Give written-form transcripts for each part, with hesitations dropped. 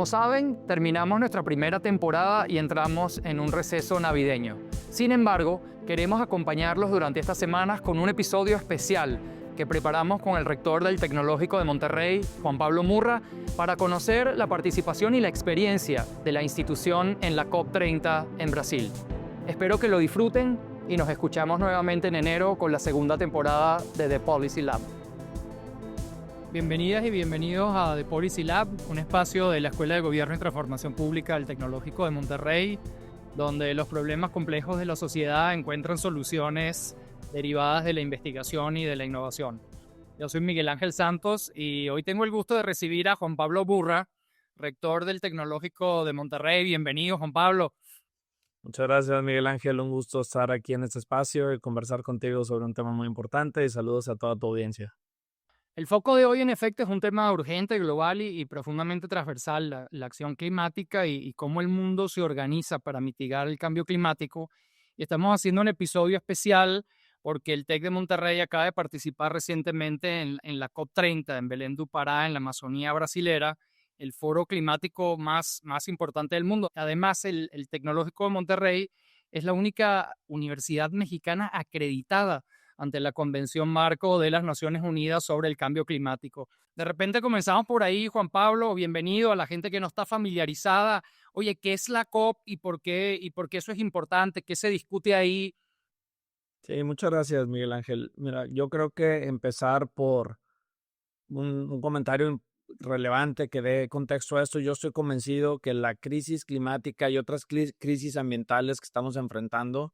Como saben, terminamos nuestra primera temporada y entramos en un receso navideño. Sin embargo, queremos acompañarlos durante estas semanas con un episodio especial que preparamos con el rector del Tecnológico de Monterrey, Juan Pablo Murra, para conocer la participación y la experiencia de la institución en la COP30 en Brasil. Espero que lo disfruten y nos escuchamos nuevamente en enero con la segunda temporada de The Policy Lab. Bienvenidas y bienvenidos a The Policy Lab, un espacio de la Escuela de Gobierno y Transformación Pública del Tecnológico de Monterrey, donde los problemas complejos de la sociedad encuentran soluciones derivadas de la investigación y de la innovación. Yo soy Miguel Ángel Santos y hoy tengo el gusto de recibir a Juan Pablo Murra, rector del Tecnológico de Monterrey. Bienvenido, Juan Pablo. Muchas gracias, Miguel Ángel. Un gusto estar aquí en este espacio y conversar contigo sobre un tema muy importante, y saludos a toda tu audiencia. El foco de hoy, en efecto, es un tema urgente, global y profundamente transversal, la acción climática y cómo el mundo se organiza para mitigar el cambio climático. Y estamos haciendo un episodio especial porque el TEC de Monterrey acaba de participar recientemente en la COP30 en Belém do Pará, en la Amazonía brasilera, el foro climático más importante del mundo. Además, el Tecnológico de Monterrey es la única universidad mexicana acreditada ante la Convención Marco de las Naciones Unidas sobre el Cambio Climático. De repente comenzamos por ahí, Juan Pablo, bienvenido a la gente que no está familiarizada. Oye, ¿qué es la COP y por qué eso es importante? ¿Qué se discute ahí? Sí, muchas gracias, Miguel Ángel. Mira, yo creo que empezar por un comentario relevante que dé contexto a esto. Yo estoy convencido que la crisis climática y otras crisis ambientales que estamos enfrentando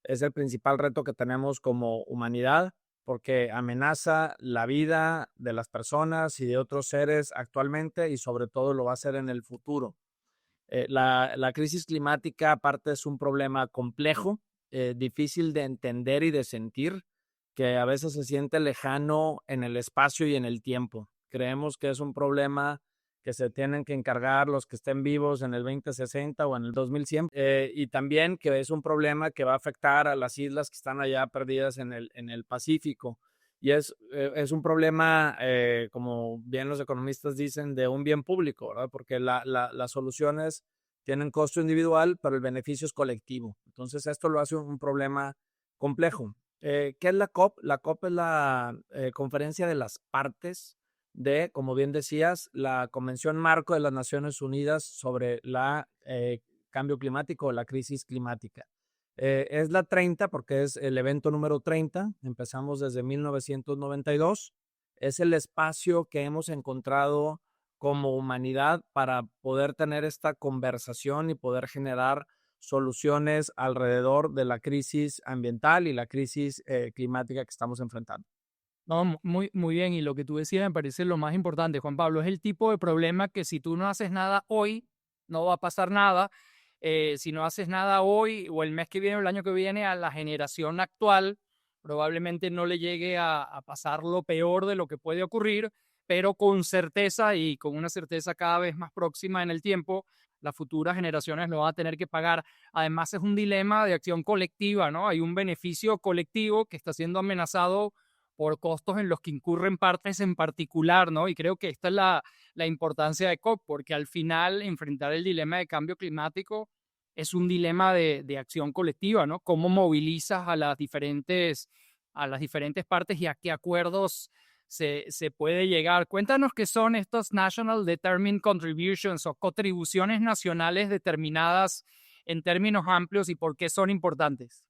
es el principal reto que tenemos como humanidad, porque amenaza la vida de las personas y de otros seres actualmente, y sobre todo lo va a hacer en el futuro. La crisis climática, aparte, es un problema complejo, difícil de entender y de sentir, que a veces se siente lejano en el espacio y en el tiempo. Creemos que es un problema que se tienen que encargar los que estén vivos en el 2060 o en el 2100, y también que es un problema que va a afectar a las islas que están allá perdidas en el Pacífico. Y es un problema, como bien los economistas dicen, de un bien público, ¿verdad? Porque las soluciones tienen costo individual, pero el beneficio es colectivo. Entonces, esto lo hace un problema complejo. ¿Qué es la COP? La COP es la conferencia de las partes de, como bien decías, la Convención Marco de las Naciones Unidas sobre la cambio climático o la crisis climática. Es la 30 porque es el evento número 30. Empezamos desde 1992. Es el espacio que hemos encontrado como humanidad para poder tener esta conversación y poder generar soluciones alrededor de la crisis ambiental y la crisis climática que estamos enfrentando. No, muy bien. Y lo que tú decías me parece lo más importante, Juan Pablo. Es el tipo de problema que si tú no haces nada hoy, no va a pasar nada. Si no haces nada hoy o el mes que viene o el año que viene, a la generación actual probablemente no le llegue a pasar lo peor de lo que puede ocurrir, pero con certeza y con una certeza cada vez más próxima en el tiempo, las futuras generaciones lo van a tener que pagar. Además, es un dilema de acción colectiva, ¿no? Hay un beneficio colectivo que está siendo amenazado por costos en los que incurren partes en particular, ¿no? Y creo que esta es la importancia de COP, porque al final enfrentar el dilema de cambio climático es un dilema de acción colectiva, ¿no? Cómo movilizas a las diferentes partes y a qué acuerdos se puede llegar. Cuéntanos qué son estos National Determined Contributions o contribuciones nacionales determinadas en términos amplios y por qué son importantes.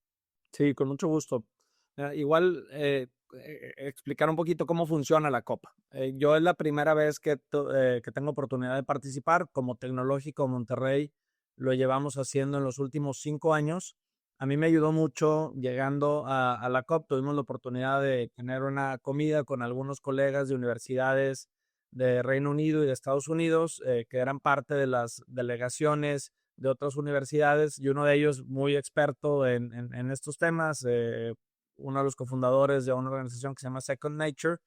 Sí, con mucho gusto. Igual explicar un poquito cómo funciona la COP. Yo es la primera vez que tengo oportunidad de participar como Tecnológico Monterrey. Lo llevamos haciendo en los últimos 5 años. A mí me ayudó mucho llegando a la COP. Tuvimos la oportunidad de tener una comida con algunos colegas de universidades de Reino Unido y de Estados Unidos, que eran parte de las delegaciones de otras universidades, y uno de ellos muy experto en estos temas, uno de los cofundadores de una organización que se llama Second Nature,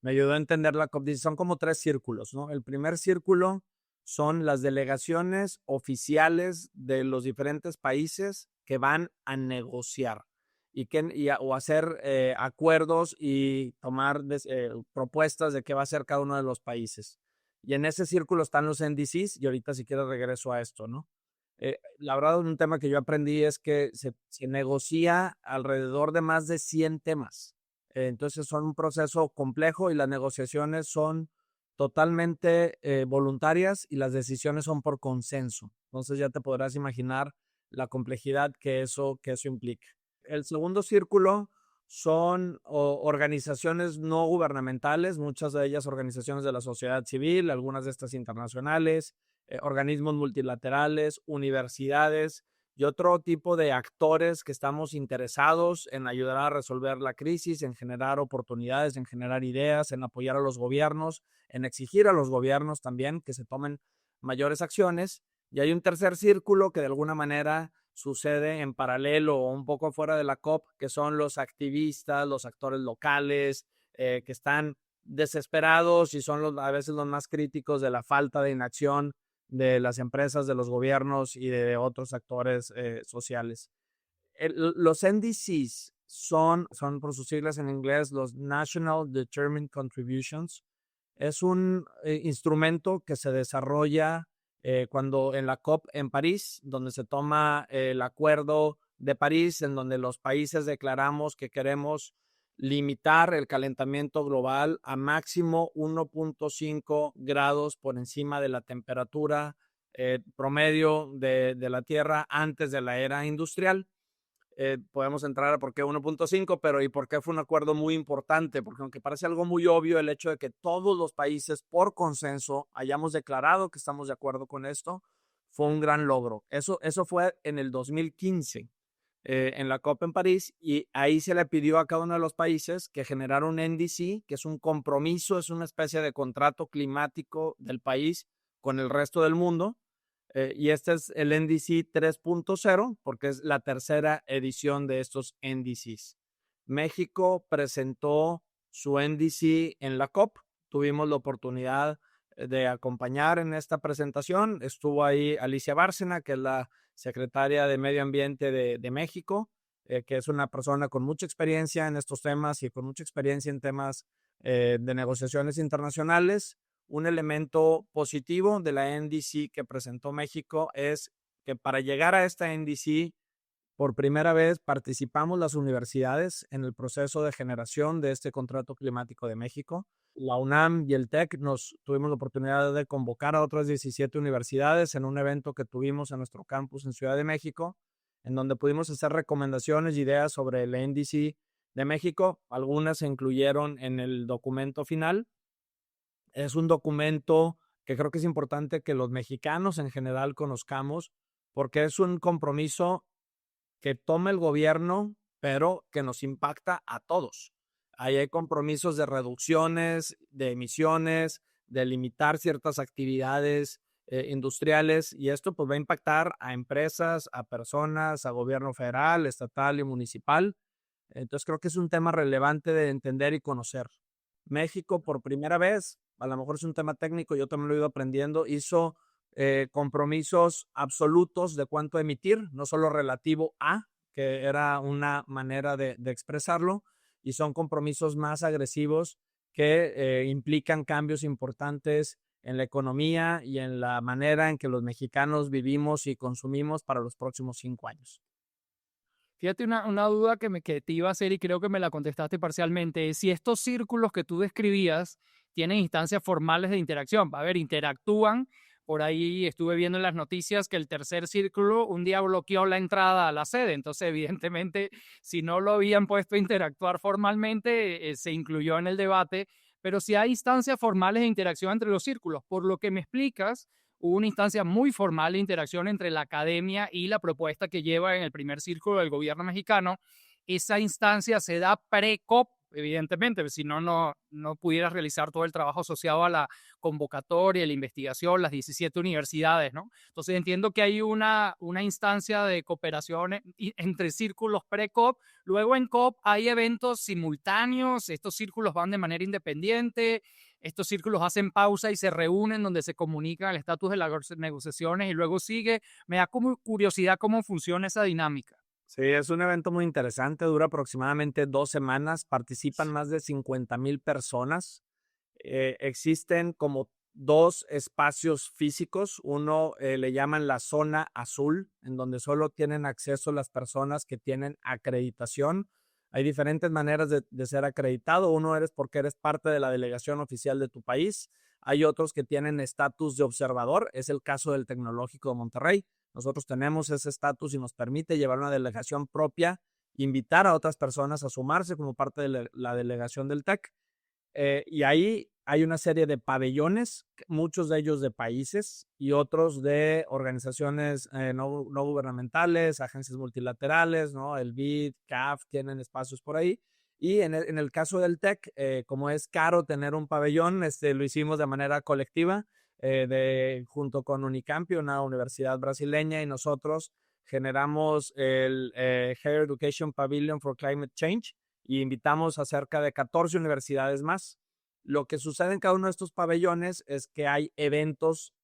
me ayudó a entender la COP. Son como 3 círculos, ¿no? El primer círculo son las delegaciones oficiales de los diferentes países que van a negociar o hacer acuerdos y tomar propuestas de qué va a hacer cada uno de los países. Y en ese círculo están los NDCs y ahorita si quieres regreso a esto, ¿no? La verdad, un tema que yo aprendí es que se negocia alrededor de más de 100 temas. Entonces son un proceso complejo y las negociaciones son totalmente voluntarias y las decisiones son por consenso. Entonces ya te podrás imaginar la complejidad que eso implica. El segundo círculo son organizaciones no gubernamentales, muchas de ellas organizaciones de la sociedad civil, algunas de estas internacionales, organismos multilaterales, universidades y otro tipo de actores que estamos interesados en ayudar a resolver la crisis, en generar oportunidades, en generar ideas, en apoyar a los gobiernos, en exigir a los gobiernos también que se tomen mayores acciones. Y hay un tercer círculo que de alguna manera sucede en paralelo o un poco fuera de la COP, que son los activistas, los actores locales, que están desesperados y son a veces los más críticos de la falta de inacción de las empresas, de los gobiernos y de otros actores sociales. Los NDCs son por sus siglas en inglés, los National Determined Contributions. Es un instrumento que se desarrolla cuando en la COP en París, donde se toma el acuerdo de París, en donde los países declaramos que queremos limitar el calentamiento global a máximo 1.5 grados por encima de la temperatura promedio de la Tierra antes de la era industrial. Podemos entrar a por qué 1.5, pero y por qué fue un acuerdo muy importante, porque aunque parece algo muy obvio el hecho de que todos los países por consenso hayamos declarado que estamos de acuerdo con esto, fue un gran logro. Eso fue en el 2015, en la COP en París, y ahí se le pidió a cada uno de los países que generara un NDC, que es un compromiso, es una especie de contrato climático del país con el resto del mundo. Y este es el NDC 3.0 porque es la tercera edición de estos NDCs. México presentó su NDC en la COP. Tuvimos la oportunidad de acompañar en esta presentación. Estuvo ahí Alicia Bárcena, que es la secretaria de Medio Ambiente de México, que es una persona con mucha experiencia en estos temas y con mucha experiencia en temas de negociaciones internacionales. Un elemento positivo de la NDC que presentó México es que para llegar a esta NDC, por primera vez participamos las universidades en el proceso de generación de este contrato climático de México. La UNAM y el TEC tuvimos la oportunidad de convocar a otras 17 universidades en un evento que tuvimos en nuestro campus en Ciudad de México, en donde pudimos hacer recomendaciones y ideas sobre el NDC de México. Algunas se incluyeron en el documento final. Es un documento que creo que es importante que los mexicanos en general conozcamos, porque es un compromiso que toma el gobierno, pero que nos impacta a todos. Ahí hay compromisos de reducciones, de emisiones, de limitar ciertas actividades industriales, y esto pues va a impactar a empresas, a personas, a gobierno federal, estatal y municipal. Entonces creo que es un tema relevante de entender y conocer. México por primera vez, a lo mejor es un tema técnico, yo también lo he ido aprendiendo, hizo compromisos absolutos de cuánto emitir, no solo relativo a, que era una manera de expresarlo, y son compromisos más agresivos que implican cambios importantes en la economía y en la manera en que los mexicanos vivimos y consumimos para los próximos 5 años. Fíjate, una duda que te iba a hacer y creo que me la contestaste parcialmente, es si estos círculos que tú describías tienen instancias formales de interacción. A ver, interactúan. Por ahí estuve viendo en las noticias que el tercer círculo un día bloqueó la entrada a la sede. Entonces, evidentemente, si no lo habían puesto a interactuar formalmente, se incluyó en el debate. Pero si hay instancias formales de interacción entre los círculos, por lo que me explicas, hubo una instancia muy formal de interacción entre la academia y la propuesta que lleva en el primer círculo del gobierno mexicano. Esa instancia se da pre-COP, evidentemente, si no, no pudieras realizar todo el trabajo asociado a la convocatoria, la investigación, las 17 universidades, ¿no? Entonces entiendo que hay una instancia de cooperación entre círculos pre-COP. Luego en COP hay eventos simultáneos, estos círculos van de manera independiente, estos círculos hacen pausa y se reúnen donde se comunica el estatus de las negociaciones y luego sigue. Me da como curiosidad cómo funciona esa dinámica. Sí, es un evento muy interesante, dura aproximadamente 2 semanas, participan más de 50,000 personas. Existen como 2 espacios físicos. Uno le llaman la zona azul, en donde solo tienen acceso las personas que tienen acreditación. Hay diferentes maneras de ser acreditado. Uno eres porque eres parte de la delegación oficial de tu país. Hay otros que tienen estatus de observador. Es el caso del Tecnológico de Monterrey. Nosotros tenemos ese estatus y nos permite llevar una delegación propia, invitar a otras personas a sumarse como parte de la delegación del TEC. Y ahí hay una serie de pabellones, muchos de ellos de países y otros de organizaciones no gubernamentales, agencias multilaterales, ¿no? El BID, CAF, tienen espacios por ahí. Y en el caso del TEC, como es caro tener un pabellón, lo hicimos de manera colectiva, junto con Unicampi, una universidad brasileña, y nosotros generamos el Higher Education Pavilion for Climate Change, y invitamos a cerca de 14 universidades más. Lo que sucede en cada uno de estos pabellones es que hay eventos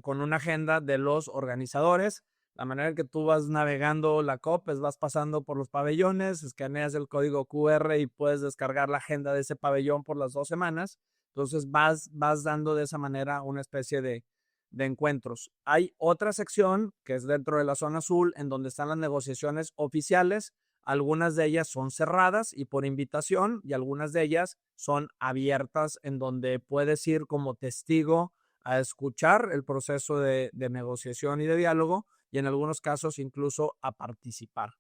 con una agenda de los organizadores. La manera en que tú vas navegando la COP es vas pasando por los pabellones, escaneas el código QR y puedes descargar la agenda de ese pabellón por las 2 semanas. Entonces vas dando de esa manera una especie de encuentros. Hay otra sección que es dentro de la zona azul, en donde están las negociaciones oficiales. Algunas de ellas son cerradas y por invitación, y algunas de ellas son abiertas, en donde puedes ir como testigo a escuchar el proceso de negociación y de diálogo, y en algunos casos incluso a participar.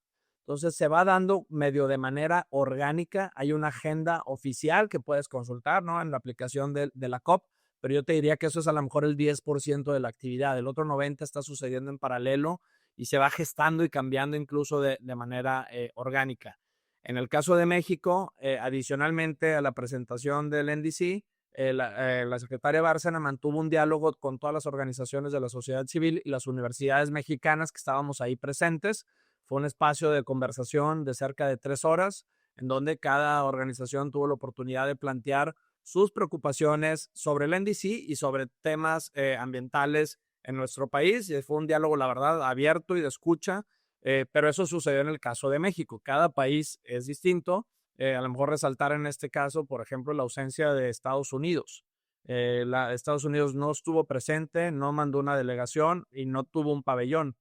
Entonces se va dando medio de manera orgánica. Hay una agenda oficial que puedes consultar, ¿no?, en la aplicación de la COP, pero yo te diría que eso es a lo mejor el 10% de la actividad. El otro 90% está sucediendo en paralelo y se va gestando y cambiando incluso de manera orgánica. En el caso de México, adicionalmente a la presentación del NDC, la secretaria Bárcena mantuvo un diálogo con todas las organizaciones de la sociedad civil y las universidades mexicanas que estábamos ahí presentes. Fue un espacio de conversación de cerca de 3 horas, en donde cada organización tuvo la oportunidad de plantear sus preocupaciones sobre el NDC y sobre temas ambientales en nuestro país. Y fue un diálogo, la verdad, abierto y de escucha, pero eso sucedió en el caso de México. Cada país es distinto. A lo mejor resaltar en este caso, por ejemplo, la ausencia de Estados Unidos. Estados Unidos no estuvo presente, no mandó una delegación y no tuvo un pabellón.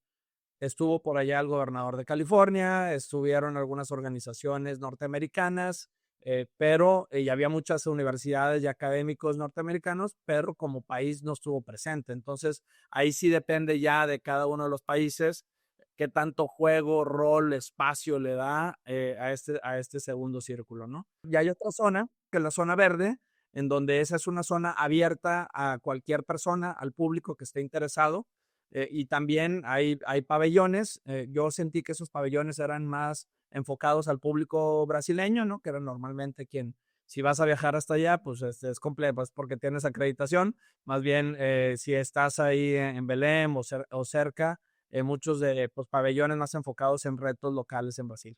Estuvo por allá el gobernador de California, estuvieron algunas organizaciones norteamericanas, pero y había muchas universidades y académicos norteamericanos, pero como país no estuvo presente. Entonces, ahí sí depende ya de cada uno de los países qué tanto juego, rol, espacio le da a este segundo círculo, ¿no? Y hay otra zona, que es la zona verde, en donde esa es una zona abierta a cualquier persona, al público que esté interesado. Y también hay pabellones. Yo sentí que esos pabellones eran más enfocados al público brasileño, ¿no?, que era normalmente quien, si vas a viajar hasta allá, pues es completo, pues porque tienes acreditación. Más bien, si estás ahí en Belém o cerca, muchos de los pabellones más enfocados en retos locales en Brasil.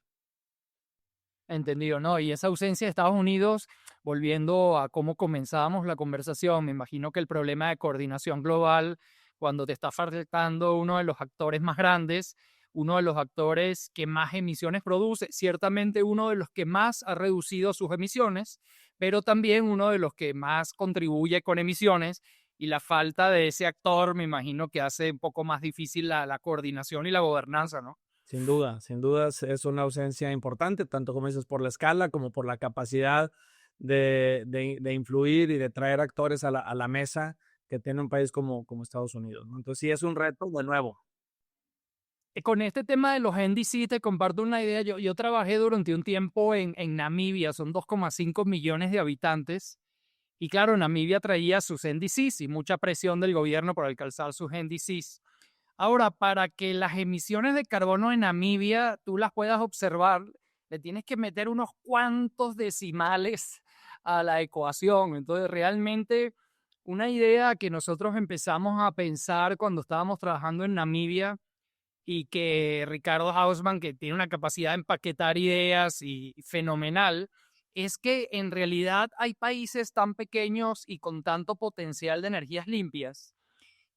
Entendido, ¿no? Y esa ausencia de Estados Unidos, volviendo a cómo comenzábamos la conversación, me imagino que el problema de coordinación global, cuando te está faltando uno de los actores más grandes, uno de los actores que más emisiones produce, ciertamente uno de los que más ha reducido sus emisiones, pero también uno de los que más contribuye con emisiones, y la falta de ese actor, me imagino que hace un poco más difícil la coordinación y la gobernanza, ¿no? Sin duda es una ausencia importante, tanto como dices, por la escala como por la capacidad de influir y de traer actores a la mesa que tiene un país como Estados Unidos, ¿no? Entonces sí es un reto de nuevo. Con este tema de los NDC, te comparto una idea. Yo trabajé durante un tiempo en Namibia, son 2,5 millones de habitantes. Y claro, Namibia traía sus NDCs y mucha presión del gobierno por alcanzar sus NDCs. Ahora, para que las emisiones de carbono en Namibia tú las puedas observar, le tienes que meter unos cuantos decimales a la ecuación. Entonces, realmente, una idea que nosotros empezamos a pensar cuando estábamos trabajando en Namibia, y que Ricardo Hausmann, que tiene una capacidad de empaquetar ideas y fenomenal, es que en realidad hay países tan pequeños y con tanto potencial de energías limpias,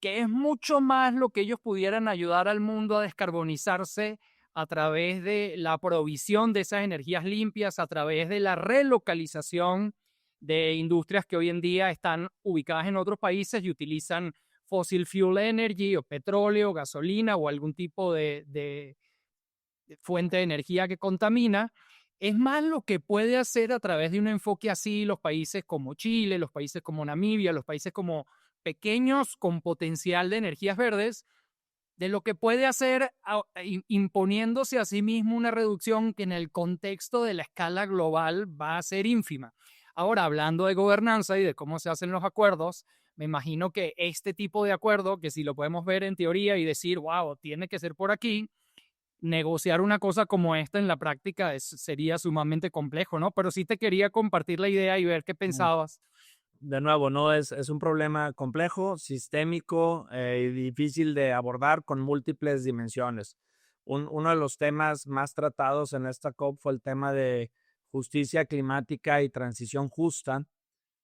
que es mucho más lo que ellos pudieran ayudar al mundo a descarbonizarse a través de la provisión de esas energías limpias, a través de la relocalización de industrias que hoy en día están ubicadas en otros países y utilizan fossil fuel energy o petróleo, gasolina o algún tipo de fuente de energía que contamina. Es más lo que puede hacer a través de un enfoque así los países como Chile, los países como Namibia, los países como pequeños con potencial de energías verdes, de lo que puede hacer imponiéndose a sí mismo una reducción que en el contexto de la escala global va a ser ínfima. Ahora, hablando de gobernanza y de cómo se hacen los acuerdos, me imagino que este tipo de acuerdo, que si lo podemos ver en teoría y decir, wow, tiene que ser por aquí, negociar una cosa como esta en la práctica sería sumamente complejo, ¿no? Pero sí te quería compartir la idea y ver qué pensabas. De nuevo, no es un problema complejo, sistémico y difícil de abordar con múltiples dimensiones. Uno de los temas más tratados en esta COP fue el tema de justicia climática y transición justa,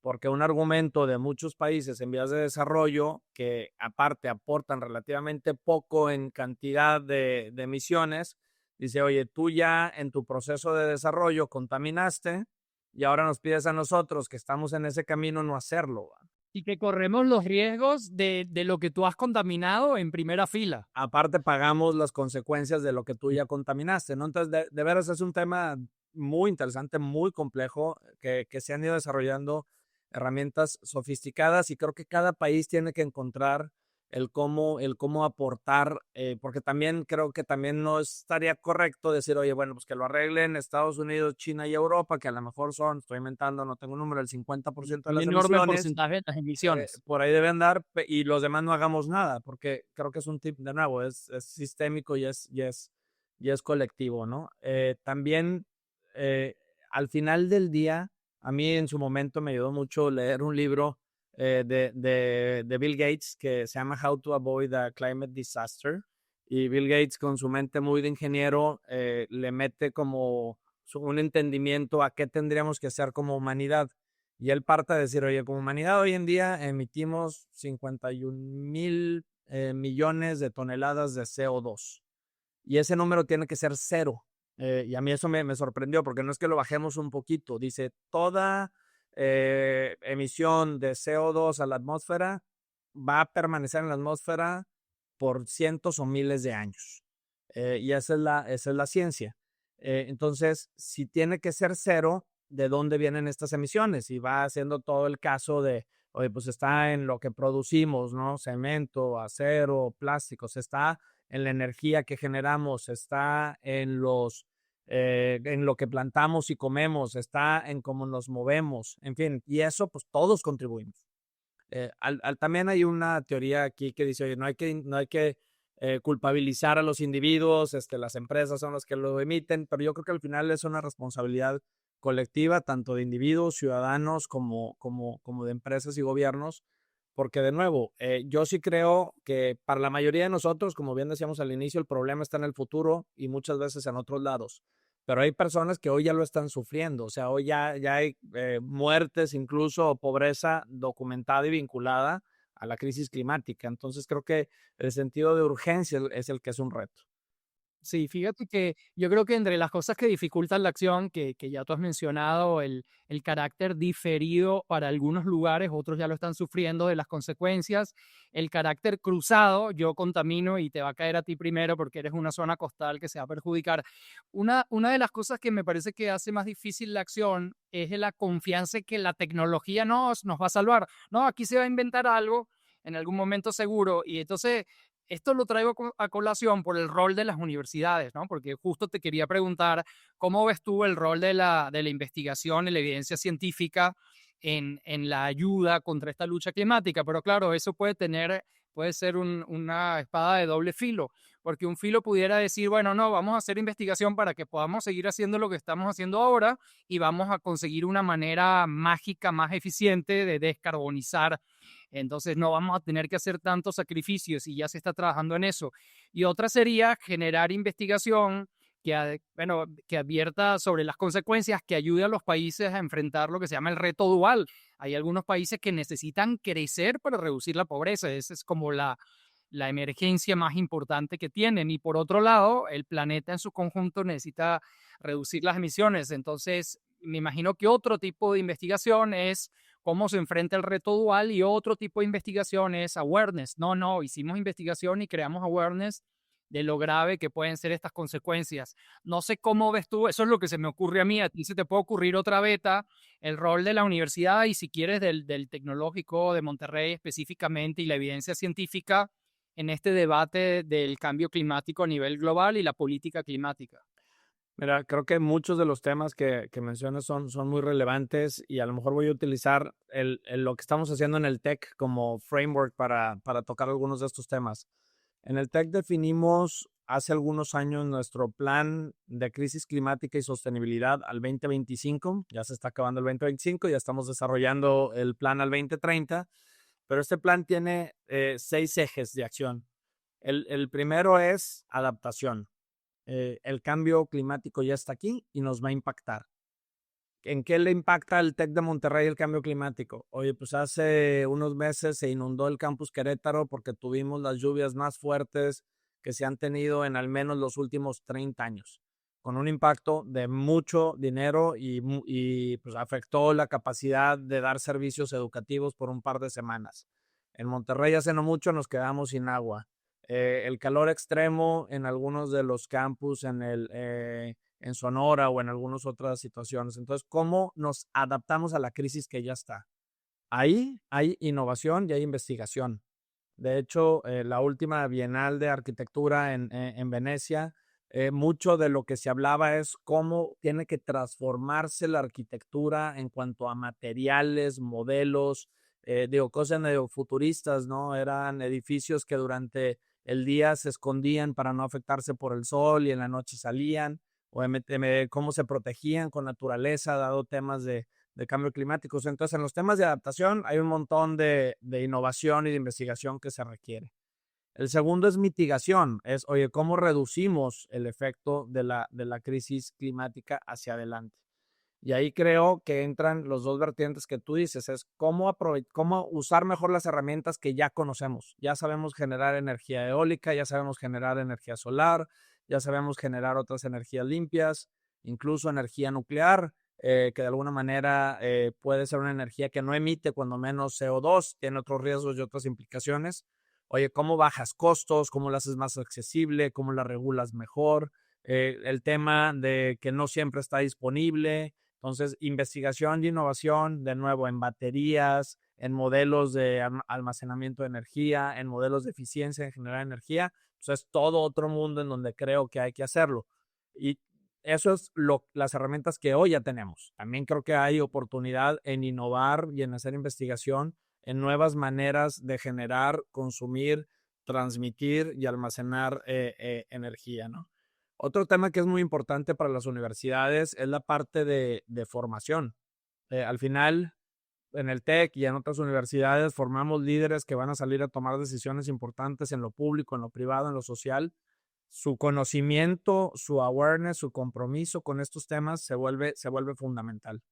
porque un argumento de muchos países en vías de desarrollo que aparte aportan relativamente poco en cantidad de emisiones, dice, oye, tú ya en tu proceso de desarrollo contaminaste y ahora nos pides a nosotros que estamos en ese camino no hacerlo. Y que corremos los riesgos de lo que tú has contaminado en primera fila. Aparte pagamos las consecuencias de lo que tú ya contaminaste, ¿no? Entonces, de veras es un tema muy interesante, muy complejo, que se han ido desarrollando herramientas sofisticadas y creo que cada país tiene que encontrar el cómo aportar, porque también creo que también no estaría correcto decir, oye, bueno, pues que lo arreglen Estados Unidos, China y Europa, que a lo mejor son, estoy inventando, no tengo un número, el 50% de Un las enorme emisiones, porcentaje de las emisiones. por ahí deben dar y los demás no hagamos nada, porque creo que es un tip, de nuevo, es sistémico y es colectivo, ¿no? También, al final del día, a mí en su momento me ayudó mucho leer un libro de Bill Gates que se llama How to Avoid a Climate Disaster. Y Bill Gates, con su mente muy de ingeniero, le mete como un entendimiento a qué tendríamos que hacer como humanidad. Y él parte a decir, oye, como humanidad hoy en día emitimos 51,000 millones de toneladas de CO2 y ese número tiene que ser cero. Y a mí eso me sorprendió porque no es que lo bajemos un poquito, dice toda emisión de CO2 a la atmósfera va a permanecer en la atmósfera por cientos o miles de años. Y esa es la ciencia. Entonces, si tiene que ser cero, ¿de dónde vienen estas emisiones? Y va haciendo todo el caso de, oye, pues está en lo que producimos, ¿no? Cemento, acero, plásticos, está en la energía que generamos, está en en lo que plantamos y comemos, está en cómo nos movemos, en fin, y eso pues todos contribuimos. También hay una teoría aquí que dice, oye, no hay que culpabilizar a los individuos, las empresas son las que lo emiten, pero yo creo que al final es una responsabilidad colectiva, tanto de individuos, ciudadanos, como de empresas y gobiernos, porque de nuevo, yo sí creo que para la mayoría de nosotros, como bien decíamos al inicio, el problema está en el futuro y muchas veces en otros lados. Pero hay personas que hoy ya lo están sufriendo, o sea, hoy ya hay muertes, incluso pobreza documentada y vinculada a la crisis climática. Entonces creo que el sentido de urgencia es el que es un reto. Sí, fíjate que yo creo que entre las cosas que dificultan la acción, que ya tú has mencionado, el carácter diferido para algunos lugares, otros ya lo están sufriendo de las consecuencias, el carácter cruzado, yo contamino y te va a caer a ti primero porque eres una zona costal que se va a perjudicar. Una de las cosas que me parece que hace más difícil la acción es la confianza en que la tecnología nos va a salvar. No, aquí se va a inventar algo en algún momento seguro y entonces esto lo traigo a colación por el rol de las universidades, ¿no? Porque justo te quería preguntar, ¿cómo ves tú el rol de la investigación y la evidencia científica en la ayuda contra esta lucha climática? Pero claro, eso puede ser una espada de doble filo, porque un filo pudiera decir, bueno, no, vamos a hacer investigación para que podamos seguir haciendo lo que estamos haciendo ahora y vamos a conseguir una manera mágica, más eficiente de descarbonizar, entonces no vamos a tener que hacer tantos sacrificios y ya se está trabajando en eso. Y otra sería generar investigación bueno, que advierta sobre las consecuencias, que ayude a los países a enfrentar lo que se llama el reto dual. Hay algunos países que necesitan crecer para reducir la pobreza. Esa es como la emergencia más importante que tienen. Y por otro lado, el planeta en su conjunto necesita reducir las emisiones. Entonces, me imagino que otro tipo de investigación es cómo se enfrenta el reto dual y otro tipo de investigación es awareness. No, hicimos investigación y creamos awareness de lo grave que pueden ser estas consecuencias. No sé cómo ves tú, eso es lo que se me ocurre a ti se te puede ocurrir otra beta, el rol de la universidad y si quieres del Tecnológico de Monterrey específicamente y la evidencia científica en este debate del cambio climático a nivel global y la política climática. Mira, creo que muchos de los temas que mencionas son muy relevantes y a lo mejor voy a utilizar lo que estamos haciendo en el TEC como framework para tocar algunos de estos temas. En el TEC definimos hace algunos años nuestro plan de crisis climática y sostenibilidad al 2025. Ya se está acabando el 2025, ya estamos desarrollando el plan al 2030, pero este plan tiene 6 ejes de acción. El primero es adaptación. El cambio climático ya está aquí y nos va a impactar. ¿En qué le impacta al TEC de Monterrey el cambio climático? Oye, pues hace unos meses se inundó el campus Querétaro porque tuvimos las lluvias más fuertes que se han tenido en al menos los últimos 30 años, con un impacto de mucho dinero y pues afectó la capacidad de dar servicios educativos por un par de semanas. En Monterrey hace no mucho nos quedamos sin agua. El calor extremo en algunos de los campus en Sonora o en algunas otras situaciones. Entonces, ¿cómo nos adaptamos a la crisis que ya está? Ahí hay innovación y hay investigación. De hecho, la última Bienal de Arquitectura en Venecia, mucho de lo que se hablaba es cómo tiene que transformarse la arquitectura en cuanto a materiales, modelos, cosas medio futuristas, ¿no? Eran edificios que durante el día se escondían para no afectarse por el sol y en la noche salían, o cómo se protegían con naturaleza, dado temas de cambio climático. Entonces, en los temas de adaptación hay un montón de innovación y de investigación que se requiere. El segundo es mitigación, es, oye, ¿cómo reducimos el efecto de la crisis climática hacia adelante? Y ahí creo que entran los dos vertientes que tú dices, es cómo usar mejor las herramientas que ya conocemos. Ya sabemos generar energía eólica, ya sabemos generar energía solar, ya sabemos generar otras energías limpias, incluso energía nuclear, que de alguna manera puede ser una energía que no emite cuando menos CO2, tiene otros riesgos y otras implicaciones. Oye, ¿cómo bajas costos? ¿Cómo lo haces más accesible? ¿Cómo la regulas mejor? El tema de que no siempre está disponible. Entonces, investigación y innovación, de nuevo, en baterías, en modelos de almacenamiento de energía, en modelos de eficiencia en generar energía, pues es todo otro mundo en donde creo que hay que hacerlo. Y eso es las herramientas que hoy ya tenemos. También creo que hay oportunidad en innovar y en hacer investigación en nuevas maneras de generar, consumir, transmitir y almacenar energía, ¿no? Otro tema que es muy importante para las universidades es la parte de formación. Al final, en el TEC y en otras universidades formamos líderes que van a salir a tomar decisiones importantes en lo público, en lo privado, en lo social. Su conocimiento, su awareness, su compromiso con estos temas se vuelve fundamental.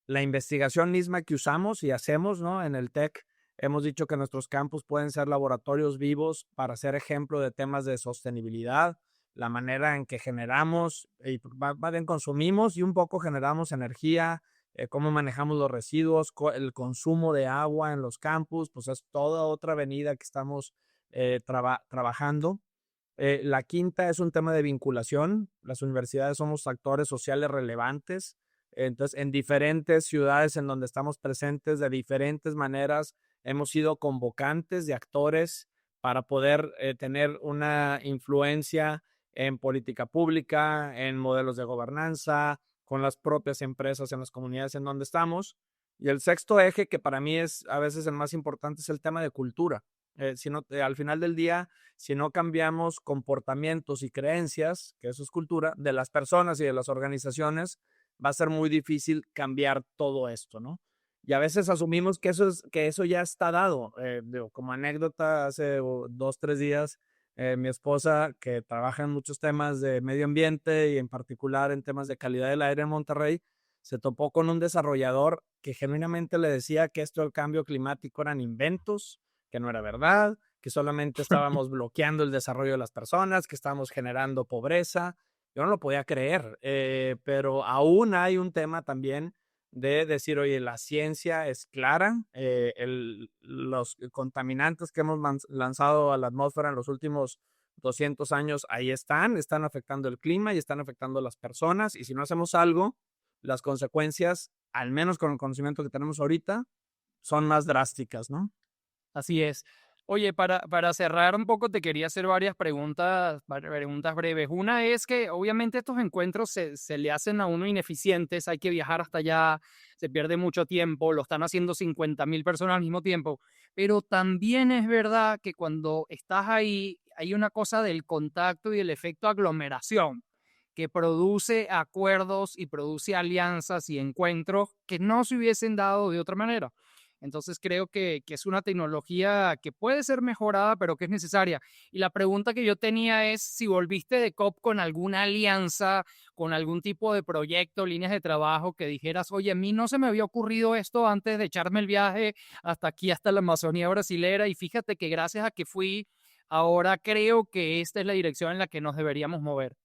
La investigación misma que usamos y hacemos, ¿no? En el TEC hemos dicho que nuestros campus pueden ser laboratorios vivos para ser ejemplo de temas de sostenibilidad, la manera en que generamos y más bien consumimos y un poco generamos energía, cómo manejamos los residuos, el consumo de agua en los campus, pues es toda otra avenida que estamos trabajando. La quinta es un tema de vinculación. Las universidades somos actores sociales relevantes. Entonces, en diferentes ciudades en donde estamos presentes, de diferentes maneras, hemos sido convocantes de actores para poder tener una influencia en política pública, en modelos de gobernanza, con las propias empresas en las comunidades en donde estamos. Y el sexto eje, que para mí es a veces el más importante, es el tema de cultura. Si no, al final del día, si no cambiamos comportamientos y creencias, que eso es cultura, de las personas y de las organizaciones, va a ser muy difícil cambiar todo esto, ¿no? Y a veces asumimos que eso ya está dado. Como anécdota, hace 2, 3 días, mi esposa, que trabaja en muchos temas de medio ambiente y en particular en temas de calidad del aire en Monterrey, se topó con un desarrollador que genuinamente le decía que esto del cambio climático eran inventos, que no era verdad, que solamente estábamos bloqueando el desarrollo de las personas, que estábamos generando pobreza. yo no lo podía creer, pero aún hay un tema también de decir, oye, la ciencia es clara, los contaminantes que hemos lanzado a la atmósfera en los últimos 200 años, ahí están afectando el clima y están afectando a las personas, y si no hacemos algo, las consecuencias, al menos con el conocimiento que tenemos ahorita, son más drásticas, ¿no? Así es. Oye, para cerrar un poco, te quería hacer varias preguntas breves. Una es que obviamente estos encuentros se le hacen a uno ineficientes, hay que viajar hasta allá, se pierde mucho tiempo, lo están haciendo 50.000 personas al mismo tiempo, pero también es verdad que cuando estás ahí hay una cosa del contacto y el efecto aglomeración que produce acuerdos y produce alianzas y encuentros que no se hubiesen dado de otra manera. Entonces creo que es una tecnología que puede ser mejorada, pero que es necesaria. Y la pregunta que yo tenía es si volviste de COP con alguna alianza, con algún tipo de proyecto, líneas de trabajo que dijeras, oye, a mí no se me había ocurrido esto antes de echarme el viaje hasta aquí, hasta la Amazonía brasilera. Y fíjate que gracias a que fui, ahora creo que esta es la dirección en la que nos deberíamos mover.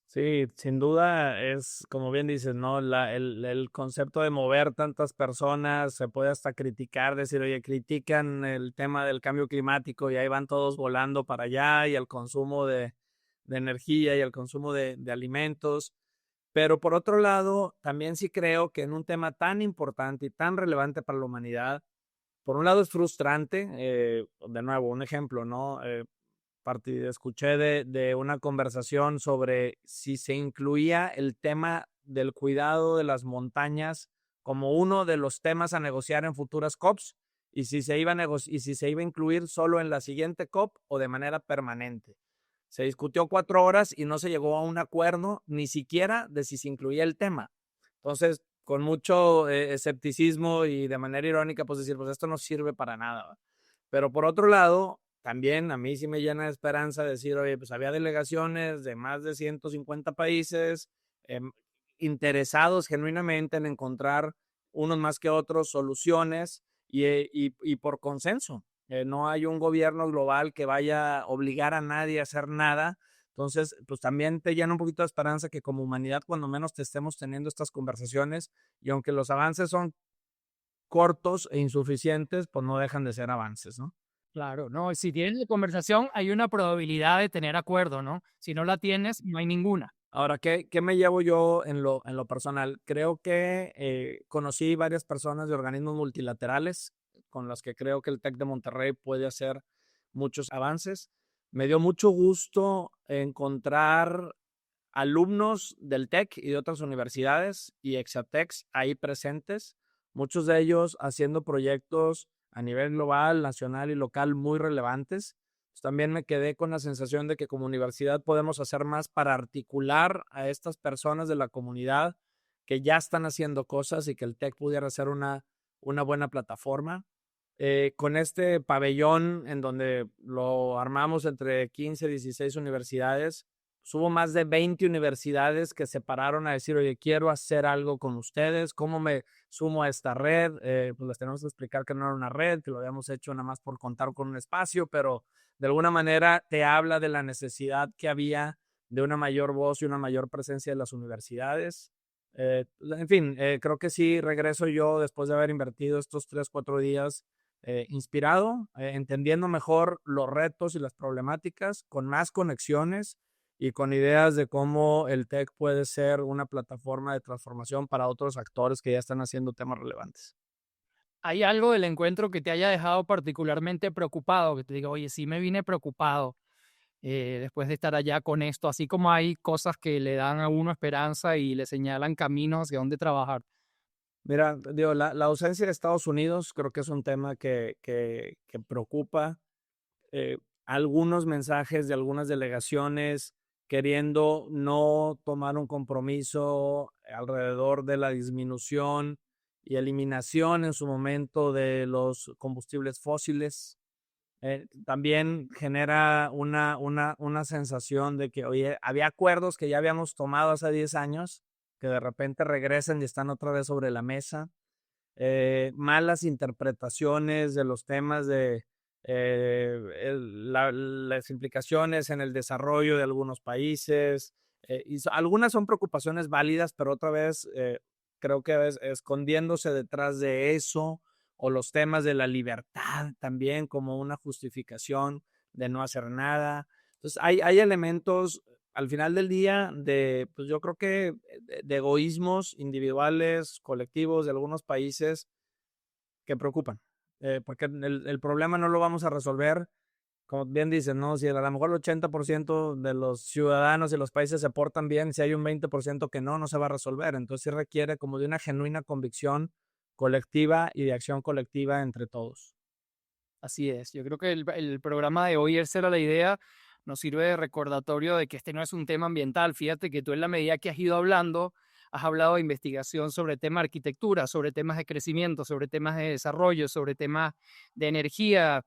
Sí, sin duda es, como bien dices, ¿no? El concepto de mover tantas personas se puede hasta criticar, decir, oye, critican el tema del cambio climático y ahí van todos volando para allá y el consumo de energía y el consumo de alimentos. Pero por otro lado, también sí creo que en un tema tan importante y tan relevante para la humanidad, por un lado es frustrante, de nuevo, un ejemplo, ¿no? Escuché de una conversación sobre si se incluía el tema del cuidado de las montañas como uno de los temas a negociar en futuras COPs y si se iba y si se iba a incluir solo en la siguiente COP o de manera permanente. Se discutió 4 horas y no se llegó a un acuerdo ni siquiera de si se incluía el tema. Entonces, con mucho escepticismo y de manera irónica, pues decir, pues esto no sirve para nada. ¿Va? Pero por otro lado, también a mí sí me llena de esperanza decir, oye, pues había delegaciones de más de 150 países eh, interesados genuinamente en encontrar unos más que otros soluciones y por consenso. No hay un gobierno global que vaya a obligar a nadie a hacer nada. Entonces, pues también te llena un poquito de esperanza que como humanidad, cuando menos te estemos teniendo estas conversaciones y aunque los avances son cortos e insuficientes, pues no dejan de ser avances, ¿no? Claro, no, si tienes la conversación, hay una probabilidad de tener acuerdo, ¿no? Si no la tienes, no hay ninguna. Ahora, ¿qué me llevo yo en lo personal? Creo que conocí varias personas de organismos multilaterales con las que creo que el TEC de Monterrey puede hacer muchos avances. Me dio mucho gusto encontrar alumnos del TEC y de otras universidades y Exatex ahí presentes, muchos de ellos haciendo proyectos a nivel global, nacional y local muy relevantes. Pues también me quedé con la sensación de que como universidad podemos hacer más para articular a estas personas de la comunidad que ya están haciendo cosas y que el TEC pudiera ser una buena plataforma. Con este pabellón en donde lo armamos entre 15 y 16 universidades, hubo más de 20 universidades que se pararon a decir, oye, quiero hacer algo con ustedes, ¿cómo me sumo a esta red? Pues les tenemos que explicar que no era una red, que lo habíamos hecho nada más por contar con un espacio, pero de alguna manera te habla de la necesidad que había de una mayor voz y una mayor presencia de las universidades. En fin, creo que sí regreso yo después de haber invertido estos 3, 4 días inspirado, entendiendo mejor los retos y las problemáticas, con más conexiones y con ideas de cómo el tech puede ser una plataforma de transformación para otros actores que ya están haciendo temas relevantes. ¿Hay algo del encuentro que te haya dejado particularmente preocupado? Que te diga, oye, sí me vine preocupado después de estar allá con esto, así como hay cosas que le dan a uno esperanza y le señalan caminos hacia dónde trabajar. Mira, digo, la ausencia de Estados Unidos creo que es un tema que preocupa. Algunos mensajes de algunas delegaciones queriendo no tomar un compromiso alrededor de la disminución y eliminación en su momento de los combustibles fósiles. También genera una sensación de que, oye, había acuerdos que ya habíamos tomado hace 10 años, que de repente regresan y están otra vez sobre la mesa. Malas interpretaciones de los temas de las implicaciones en el desarrollo de algunos países, Algunas son preocupaciones válidas, pero otra vez creo que escondiéndose detrás de eso, o los temas de la libertad también como una justificación de no hacer nada. Entonces hay elementos al final del día pues yo creo que de egoísmos individuales, colectivos de algunos países que preocupan, porque el problema no lo vamos a resolver, como bien dicen, ¿no? Si a lo mejor el 80% de los ciudadanos y los países se portan bien, si hay un 20% que no se va a resolver. Entonces sí requiere como de una genuina convicción colectiva y de acción colectiva entre todos. Así es, yo creo que el programa de hoy, esa era la idea, nos sirve de recordatorio de que este no es un tema ambiental. Fíjate que tú en la medida que has ido hablando, has hablado de investigación sobre temas de arquitectura, sobre temas de crecimiento, sobre temas de desarrollo, sobre temas de energía,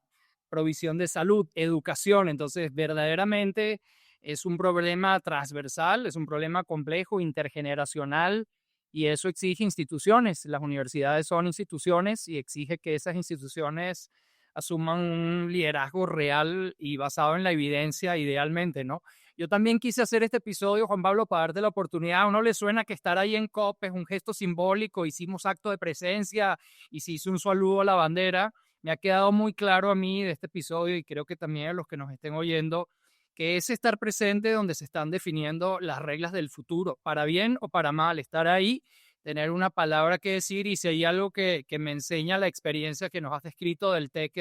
provisión de salud, educación. Entonces, verdaderamente es un problema transversal, es un problema complejo, intergeneracional, y eso exige instituciones. Las universidades son instituciones y exige que esas instituciones asuman un liderazgo real y basado en la evidencia idealmente, ¿no? Yo también quise hacer este episodio, Juan Pablo, para darte la oportunidad. A uno le suena que estar ahí en COP es un gesto simbólico, hicimos acto de presencia y se hizo un saludo a la bandera. Me ha quedado muy claro a mí de este episodio y creo que también a los que nos estén oyendo, que es estar presente donde se están definiendo las reglas del futuro, para bien o para mal, estar ahí, tener una palabra que decir, y si hay algo que me enseña la experiencia que nos has descrito del TEC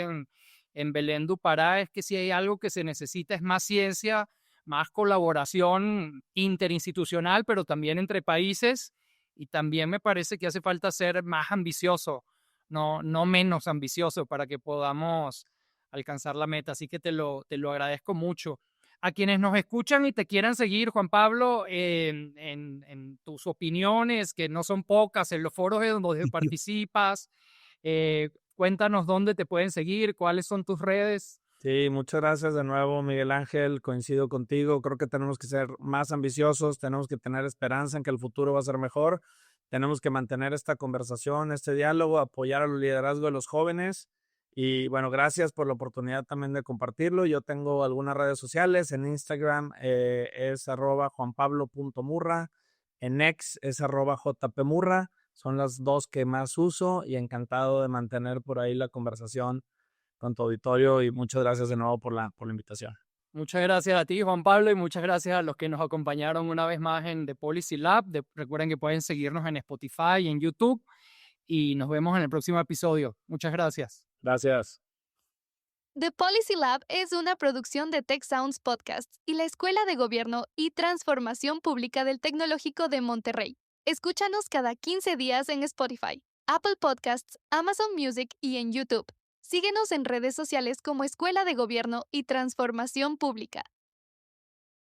en Belén do Pará, es que si hay algo que se necesita es más ciencia, más colaboración interinstitucional, pero también entre países, y también me parece que hace falta ser más ambicioso, no menos ambicioso, para que podamos alcanzar la meta. Así que te lo agradezco mucho. A quienes nos escuchan y te quieran seguir, Juan Pablo, en tus opiniones, que no son pocas, en los foros en donde participas, cuéntanos dónde te pueden seguir, cuáles son tus redes. Sí, muchas gracias de nuevo, Miguel Ángel. Coincido contigo. Creo que tenemos que ser más ambiciosos, tenemos que tener esperanza en que el futuro va a ser mejor. Tenemos que mantener esta conversación, este diálogo, apoyar al liderazgo de los jóvenes. Y bueno, gracias por la oportunidad también de compartirlo. Yo tengo algunas redes sociales. En Instagram es @juanpablo.murra. En X es @jpmurra. Son las dos que más uso y encantado de mantener por ahí la conversación con tu auditorio y muchas gracias de nuevo por la invitación. Muchas gracias a ti, Juan Pablo, y muchas gracias a los que nos acompañaron una vez más en The Policy Lab. Recuerden que pueden seguirnos en Spotify y en YouTube, y nos vemos en el próximo episodio. Muchas gracias. Gracias. The Policy Lab es una producción de Tech Sounds Podcasts y la Escuela de Gobierno y Transformación Pública del Tecnológico de Monterrey. Escúchanos cada 15 días en Spotify, Apple Podcasts, Amazon Music y en YouTube. Síguenos en redes sociales como Escuela de Gobierno y Transformación Pública.